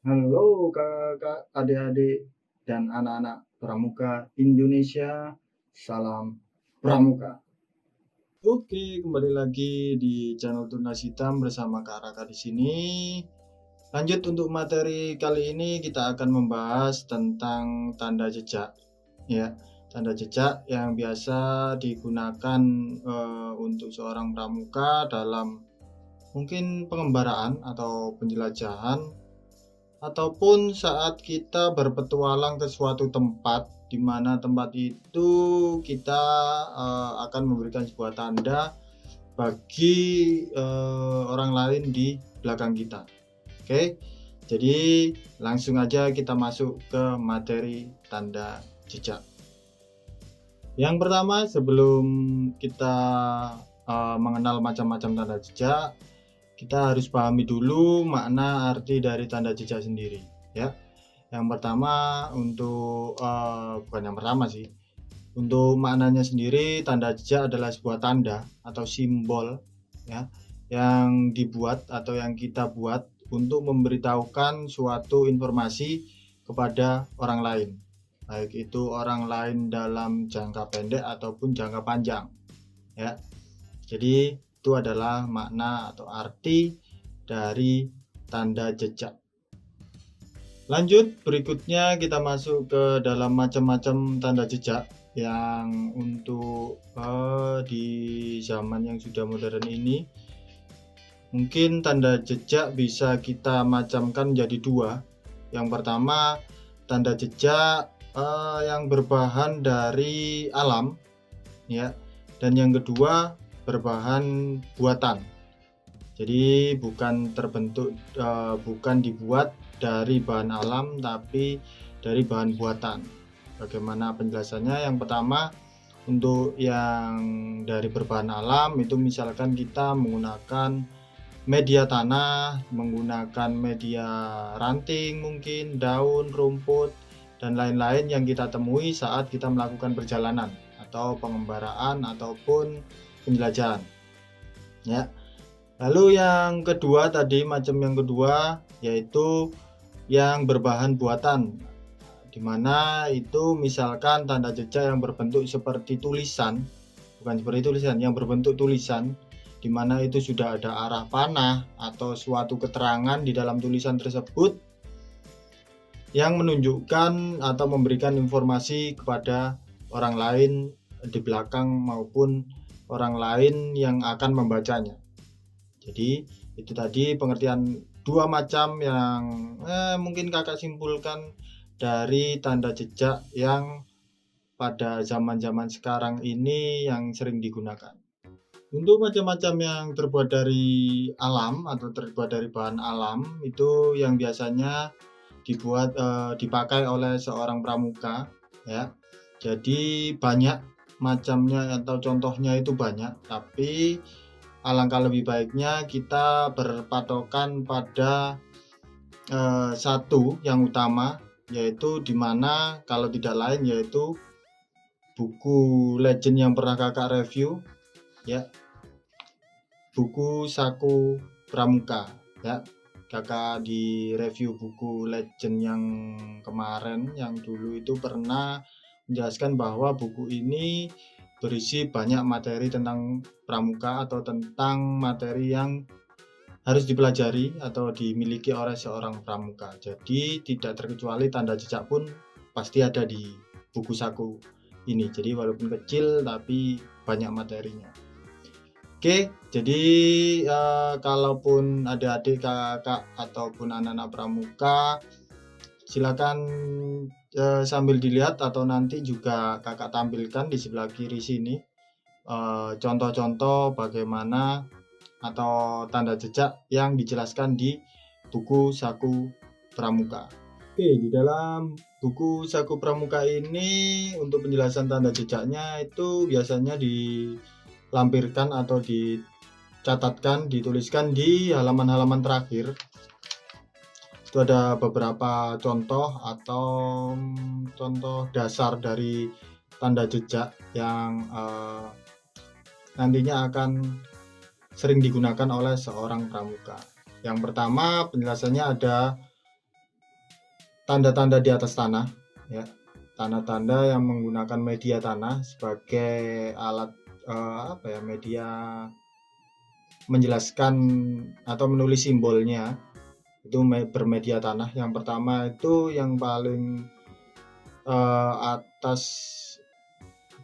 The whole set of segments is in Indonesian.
Halo kakak, adik-adik, dan anak-anak pramuka Indonesia. Salam pramuka. Oke, kembali lagi di channel Tunas Hitam bersama Kak Raka di sini. Lanjut untuk materi kali ini kita akan membahas tentang tanda jejak, ya. Tanda jejak yang biasa digunakan untuk seorang pramuka dalam mungkin pengembaraan atau penjelajahan ataupun saat kita berpetualang ke suatu tempat di mana tempat itu kita akan memberikan sebuah tanda bagi orang lain di belakang kita. Oke, jadi langsung aja kita masuk ke materi tanda jejak. Yang pertama, sebelum kita mengenal macam-macam tanda jejak, kita harus pahami dulu makna arti dari tanda jejak sendiri, ya. Yang pertama untuk bukan yang pertama sih. Untuk maknanya sendiri, tanda jejak adalah sebuah tanda atau simbol, ya, yang dibuat atau yang kita buat untuk memberitahukan suatu informasi kepada orang lain, baik itu orang lain dalam jangka pendek ataupun jangka panjang, ya. Jadi itu adalah makna atau arti dari tanda jejak. Lanjut, berikutnya kita masuk ke dalam macam-macam tanda jejak yang untuk di zaman yang sudah modern ini. Mungkin tanda jejak bisa kita macamkan menjadi dua. Yang pertama, tanda jejak yang berbahan dari alam, ya. Dan yang kedua, berbahan buatan. Jadi bukan dibuat dari bahan alam tapi dari bahan buatan. Bagaimana penjelasannya? Yang pertama, untuk yang dari berbahan alam itu misalkan kita menggunakan media tanah, menggunakan media ranting mungkin, daun, rumput, dan lain-lain yang kita temui saat kita melakukan perjalanan atau pengembaraan ataupun penjelajahan, ya. Lalu yang kedua tadi, macam yang kedua yaitu yang berbahan buatan, dimana itu misalkan tanda jejak yang berbentuk seperti tulisan, bukan seperti tulisan, yang berbentuk tulisan, dimana itu sudah ada arah panah atau suatu keterangan di dalam tulisan tersebut yang menunjukkan atau memberikan informasi kepada orang lain di belakang maupun orang lain yang akan membacanya. Jadi itu tadi pengertian dua macam yang mungkin kakak simpulkan dari tanda jejak yang pada zaman-zaman sekarang ini yang sering digunakan. Untuk macam-macam yang terbuat dari alam atau terbuat dari bahan alam itu yang biasanya dipakai oleh seorang pramuka, ya. Jadi banyak macamnya atau contohnya itu banyak, tapi alangkah lebih baiknya kita berpatokan pada satu yang utama, yaitu dimana kalau tidak lain yaitu buku legend yang pernah kakak review, ya, buku Saku Pramuka, ya. Kakak di review buku legend yang kemarin, yang dulu itu pernah menjelaskan bahwa buku ini berisi banyak materi tentang pramuka atau tentang materi yang harus dipelajari atau dimiliki oleh seorang pramuka. Jadi tidak terkecuali tanda jejak pun pasti ada di buku Saku ini. Jadi walaupun kecil tapi banyak materinya. Oke, jadi kalaupun ada adik, kakak ataupun anak-anak pramuka, silakan sambil dilihat atau nanti juga kakak tampilkan di sebelah kiri sini contoh-contoh bagaimana atau tanda jejak yang dijelaskan di buku Saku Pramuka. Oke, di dalam buku Saku Pramuka ini untuk penjelasan tanda jejaknya itu biasanya dilampirkan atau dicatatkan, dituliskan di halaman-halaman terakhir. Itu ada beberapa contoh atau contoh dasar dari tanda jejak yang nantinya akan sering digunakan oleh seorang pramuka. Yang pertama penjelasannya ada tanda-tanda di atas tanah, ya, tanda-tanda yang menggunakan media tanah sebagai alat media menjelaskan atau menulis simbolnya, itu bermedia tanah. Yang pertama itu yang paling atas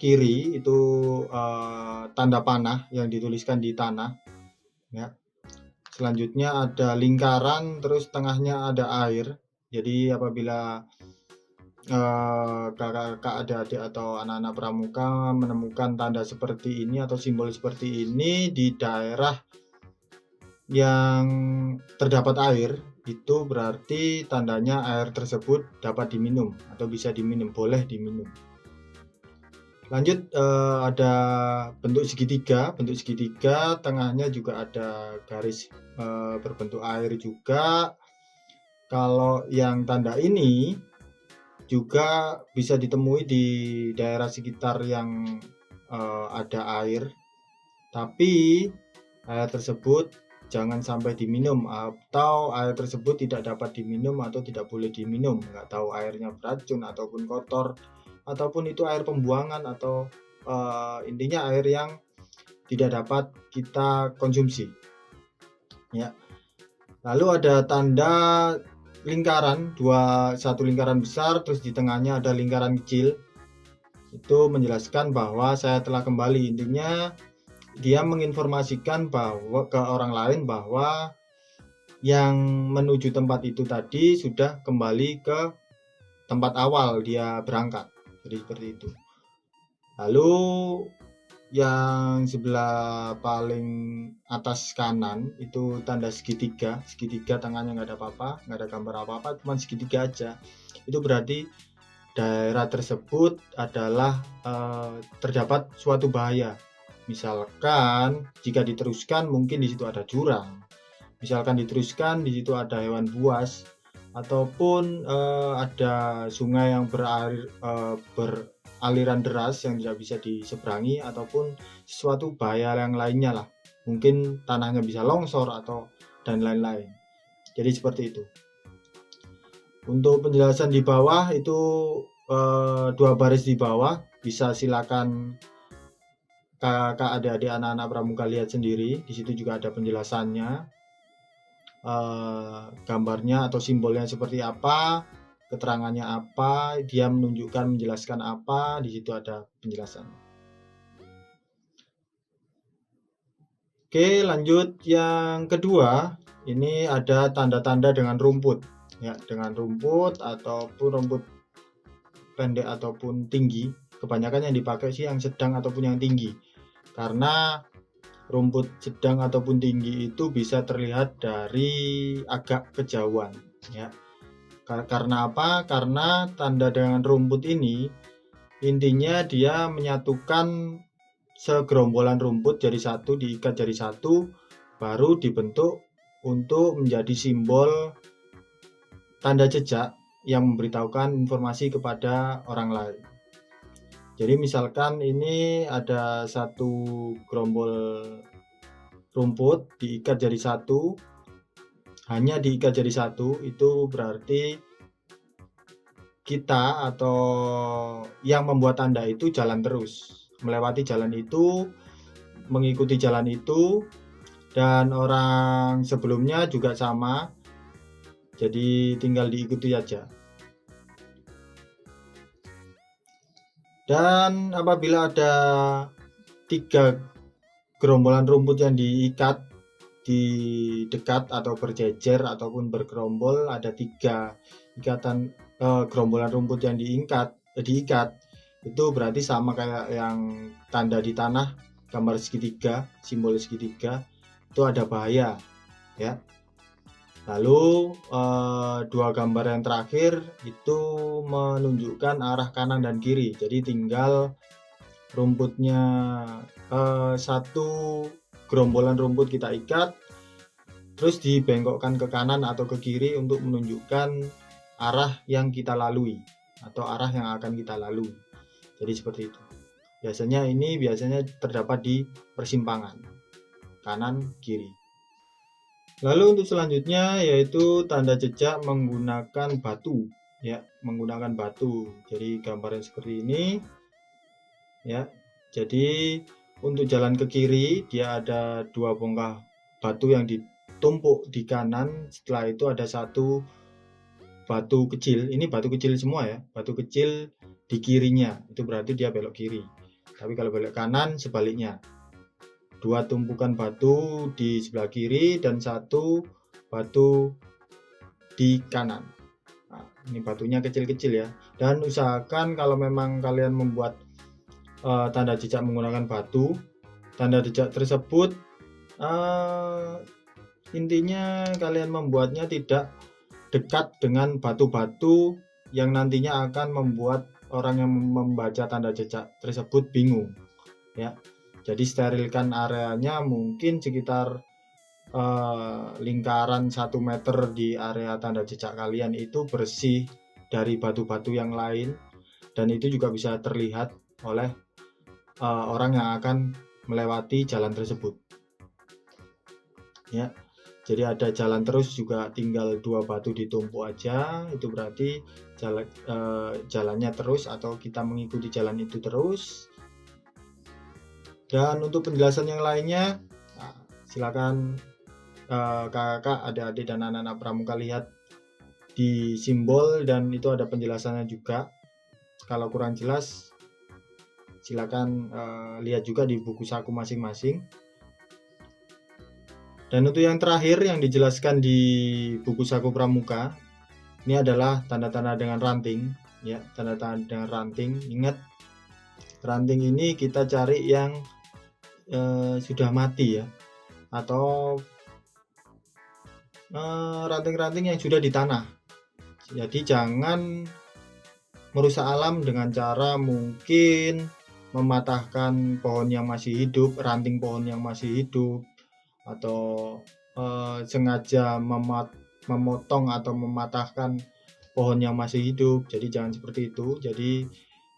kiri itu tanda panah yang dituliskan di tanah, ya. Selanjutnya ada lingkaran, terus tengahnya ada air. Jadi apabila kakak-kakak, adik-adik atau anak-anak pramuka menemukan tanda seperti ini atau simbol seperti ini di daerah yang terdapat air, itu berarti tandanya air tersebut dapat diminum atau bisa diminum, boleh diminum. Lanjut, ada bentuk segitiga. Bentuk segitiga tengahnya juga ada garis berbentuk air juga. Kalau yang tanda ini juga bisa ditemui di daerah sekitar yang ada air, tapi air tersebut jangan sampai diminum, atau air tersebut tidak dapat diminum atau tidak boleh diminum. Nggak tahu airnya beracun ataupun kotor, ataupun itu air pembuangan, atau intinya air yang tidak dapat kita konsumsi, ya. Lalu ada tanda lingkaran, satu lingkaran besar, terus di tengahnya ada lingkaran kecil. Itu menjelaskan bahwa saya telah kembali. Intinya dia menginformasikan bahwa ke orang lain bahwa yang menuju tempat itu tadi sudah kembali ke tempat awal dia berangkat. Jadi seperti itu. Lalu yang sebelah paling atas kanan itu tanda segitiga. Segitiga tangannya nggak ada apa-apa, nggak ada gambar apa-apa, cuma segitiga aja. Itu berarti daerah tersebut adalah terdapat suatu bahaya. Misalkan jika diteruskan mungkin di situ ada jurang. Misalkan diteruskan di situ ada hewan buas, ataupun ada sungai yang beraliran deras yang tidak bisa diseberangi, ataupun sesuatu bahaya yang lainnya lah. Mungkin tanahnya bisa longsor atau dan lain-lain. Jadi seperti itu. Untuk penjelasan di bawah itu 2 baris di bawah, bisa silakan kakak, adik-adik, anak-anak pramuka lihat sendiri. Di situ juga ada penjelasannya, gambarnya atau simbolnya seperti apa, keterangannya apa, dia menunjukkan, menjelaskan apa, di situ ada penjelasan. Oke, lanjut yang kedua. Ini ada tanda-tanda dengan rumput, ya, dengan rumput ataupun rumput pendek ataupun tinggi. Kebanyakan yang dipakai sih yang sedang ataupun yang tinggi, karena rumput sedang ataupun tinggi itu bisa terlihat dari agak kejauhan, ya. Karena apa? Karena tanda dengan rumput ini intinya dia menyatukan segerombolan rumput jadi satu, diikat jadi satu, baru dibentuk untuk menjadi simbol tanda jejak yang memberitahukan informasi kepada orang lain. Jadi misalkan ini ada satu gerombol rumput diikat jadi satu, hanya diikat jadi satu, itu berarti kita atau yang membuat tanda itu jalan terus, melewati jalan itu, mengikuti jalan itu, dan orang sebelumnya juga sama, jadi tinggal diikuti aja. Dan apabila ada 3 gerombolan rumput yang diikat di dekat atau berjejer ataupun bergerombol, ada 3 ikatan gerombolan rumput yang diikat, itu berarti sama kayak yang tanda di tanah, gambar segitiga, simbol segitiga, itu ada bahaya, ya. Lalu 2 gambar yang terakhir itu menunjukkan arah kanan dan kiri. Jadi tinggal rumputnya, satu gerombolan rumput kita ikat, terus dibengkokkan ke kanan atau ke kiri untuk menunjukkan arah yang kita lalui atau arah yang akan kita lalui. Jadi seperti itu. Biasanya terdapat di persimpangan kanan kiri. Lalu untuk selanjutnya yaitu tanda jejak menggunakan batu. ya, menggunakan batu. Jadi gambarnya seperti ini ya. Jadi untuk jalan ke kiri dia ada 2 bongkah batu yang ditumpuk di kanan. Setelah itu ada 1 batu kecil. Ini batu kecil semua ya, batu kecil di kirinya. Itu berarti dia belok kiri. Tapi kalau belok kanan sebaliknya. 2 tumpukan batu di sebelah kiri dan 1 batu di kanan. Nah, ini batunya kecil-kecil ya. Dan usahakan kalau memang kalian membuat tanda jejak menggunakan batu, tanda jejak tersebut intinya kalian membuatnya tidak dekat dengan batu-batu yang nantinya akan membuat orang yang membaca tanda jejak tersebut bingung ya. Jadi sterilkan areanya, mungkin sekitar lingkaran 1 meter di area tanda jejak kalian itu bersih dari batu-batu yang lain, dan itu juga bisa terlihat oleh orang yang akan melewati jalan tersebut ya. Jadi ada jalan terus juga tinggal 2 batu ditumpuk aja, itu berarti jalannya terus atau kita mengikuti jalan itu terus. Dan untuk penjelasan yang lainnya, silakan kakak, adik-adik dan anak-anak pramuka lihat di simbol, dan itu ada penjelasannya juga. Kalau kurang jelas silakan lihat juga di buku saku masing-masing. Dan untuk yang terakhir yang dijelaskan di buku saku pramuka, ini adalah tanda-tanda dengan ranting ya, tanda-tanda dengan ranting. Ingat, ranting ini kita cari yang sudah mati ya, atau ranting-ranting yang sudah di tanah. Jadi jangan merusak alam dengan cara mungkin mematahkan pohon yang masih hidup, ranting pohon yang masih hidup, atau sengaja memotong atau mematahkan pohon yang masih hidup. Jadi jangan seperti itu. Jadi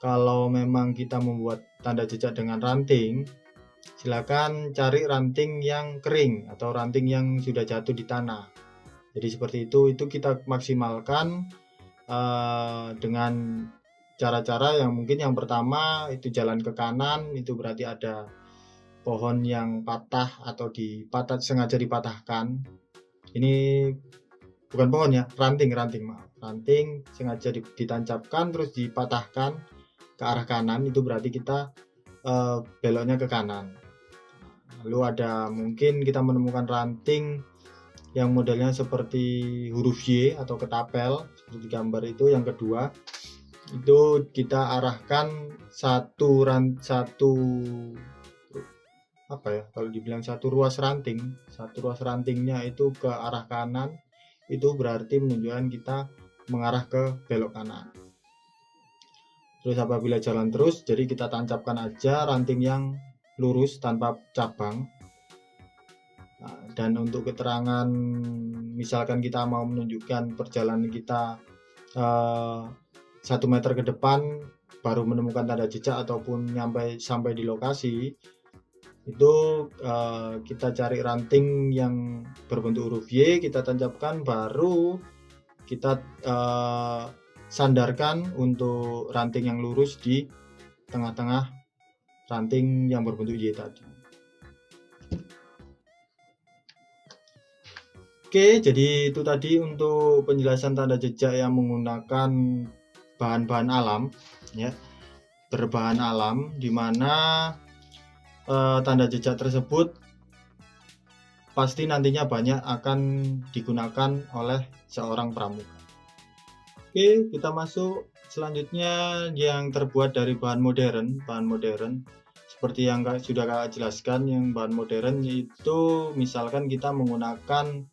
kalau memang kita membuat tanda jejak dengan ranting, silakan cari ranting yang kering atau ranting yang sudah jatuh di tanah. Jadi seperti itu kita maksimalkan dengan cara-cara yang mungkin yang pertama itu jalan ke kanan, itu berarti ada pohon yang patah atau sengaja dipatahkan. Ini bukan pohon ya, ranting maaf. Ranting sengaja ditancapkan terus dipatahkan ke arah kanan, itu berarti kita beloknya ke kanan. Lalu ada mungkin kita menemukan ranting yang modelnya seperti huruf Y atau ketapel seperti gambar itu. Yang kedua itu kita arahkan satu kalau dibilang satu ruas rantingnya itu ke arah kanan, itu berarti menunjukkan kita mengarah ke belok kanan. Terus apabila jalan terus, jadi kita tancapkan aja ranting yang lurus tanpa cabang. Dan untuk keterangan, misalkan kita mau menunjukkan perjalanan kita 1 meter ke depan baru menemukan tanda jejak ataupun sampai di lokasi, itu kita cari ranting yang berbentuk huruf Y, kita tancapkan, baru kita sandarkan untuk ranting yang lurus di tengah-tengah ranting yang berbentuk Y tadi. Oke, jadi itu tadi untuk penjelasan tanda jejak yang menggunakan bahan-bahan alam ya, berbahan alam, di mana tanda jejak tersebut pasti nantinya banyak akan digunakan oleh seorang pramuka. Oke, kita masuk selanjutnya yang terbuat dari bahan modern. Seperti yang sudah kakak jelaskan, yang bahan modern itu misalkan kita menggunakan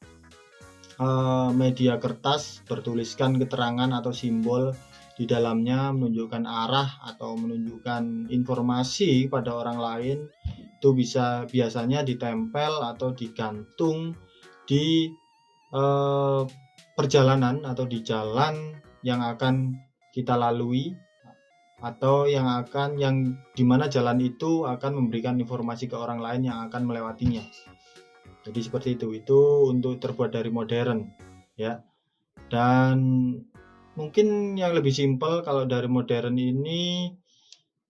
media kertas bertuliskan keterangan atau simbol di dalamnya menunjukkan arah atau menunjukkan informasi pada orang lain, itu biasanya ditempel atau digantung di perjalanan atau di jalan yang akan kita lalui, atau yang dimana jalan itu akan memberikan informasi ke orang lain yang akan melewatinya. Jadi seperti itu untuk terbuat dari modern ya. Dan mungkin yang lebih simpel kalau dari modern ini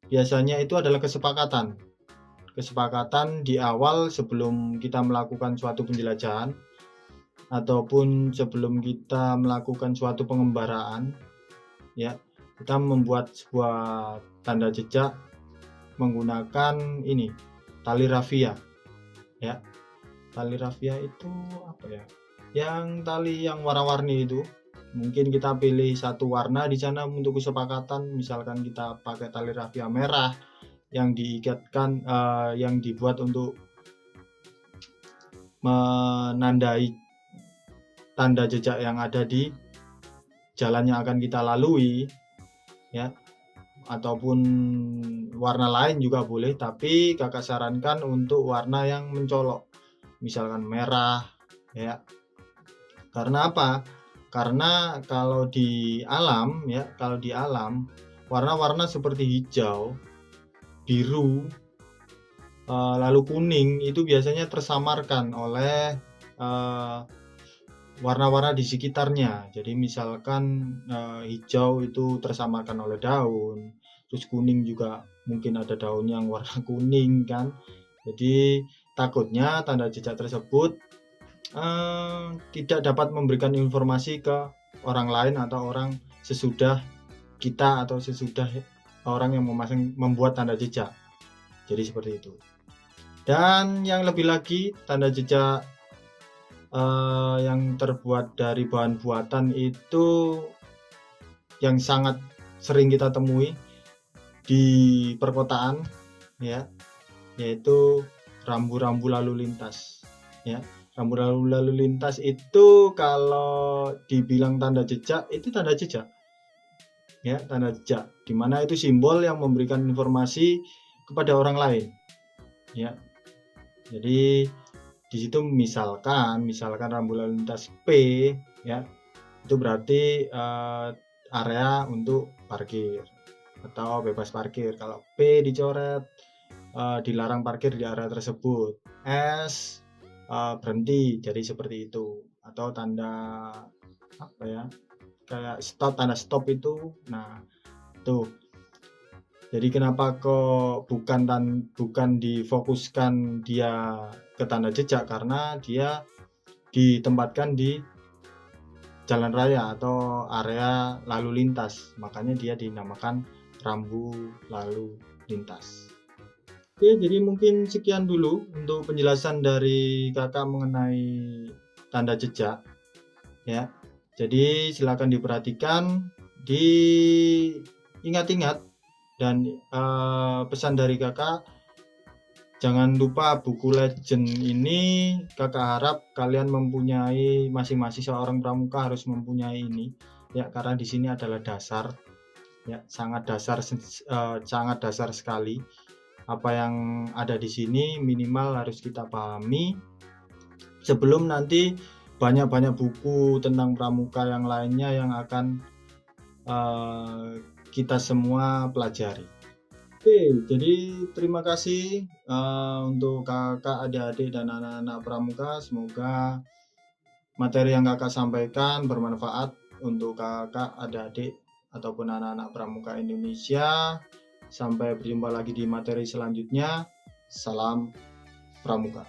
biasanya itu adalah kesepakatan. Kesepakatan di awal sebelum kita melakukan suatu penjelajahan ataupun sebelum kita melakukan suatu pengembaraan, ya, kita membuat sebuah tanda jejak menggunakan ini, tali rafia, ya. Tali rafia itu apa ya? Yang tali yang warna-warni itu. Mungkin kita pilih satu warna di sana untuk kesepakatan, misalkan kita pakai tali rafia merah yang diikatkan, yang dibuat untuk menandai tanda jejak yang ada di jalan yang akan kita lalui, ya, ataupun warna lain juga boleh, tapi kakak sarankan untuk warna yang mencolok, misalkan merah, ya. Karena apa? Karena kalau di alam, ya, kalau di alam warna-warna seperti hijau, biru, lalu kuning itu biasanya tersamarkan oleh warna-warna di sekitarnya. Jadi misalkan hijau itu tersamarkan oleh daun, terus kuning juga mungkin ada daun yang warna kuning kan. Jadi takutnya tanda jejak tersebut tidak dapat memberikan informasi ke orang lain atau orang sesudah kita atau sesudah orang yang membuat tanda jejak. Jadi seperti itu. Dan yang lebih lagi, tanda jejak yang terbuat dari bahan buatan itu yang sangat sering kita temui di perkotaan, ya, yaitu rambu-rambu lalu lintas, ya. Rambu lalu lintas itu kalau dibilang tanda jejak, itu tanda jejak, ya, tanda jejak, dimana itu simbol yang memberikan informasi kepada orang lain, ya. Jadi di situ misalkan rambu lalu lintas P, ya, itu berarti area untuk parkir atau bebas parkir. Kalau P dicoret, dilarang parkir di area tersebut. S, berhenti, jadi seperti itu. Atau tanda apa ya, kayak stop, tanda stop itu. Nah, tuh. Jadi kenapa kok bukan difokuskan dia ke tanda jejak, karena dia ditempatkan di jalan raya atau area lalu lintas, makanya dia dinamakan rambu lalu lintas. Oke, jadi mungkin sekian dulu untuk penjelasan dari kakak mengenai tanda jejak, ya. Jadi silakan diperhatikan, diingat-ingat, dan pesan dari kakak, jangan lupa buku legend ini kakak harap kalian mempunyai, masing-masing seorang pramuka harus mempunyai ini, ya, karena di sini adalah dasar, ya, sangat dasar sekali. Apa yang ada di sini minimal harus kita pahami sebelum nanti banyak-banyak buku tentang pramuka yang lainnya yang akan kita semua pelajari. Oke, jadi terima kasih untuk kakak, adik-adik, dan anak-anak pramuka. Semoga materi yang kakak sampaikan bermanfaat untuk kakak, adik-adik, ataupun anak-anak pramuka Indonesia. Sampai berjumpa lagi di materi selanjutnya. Salam pramuka.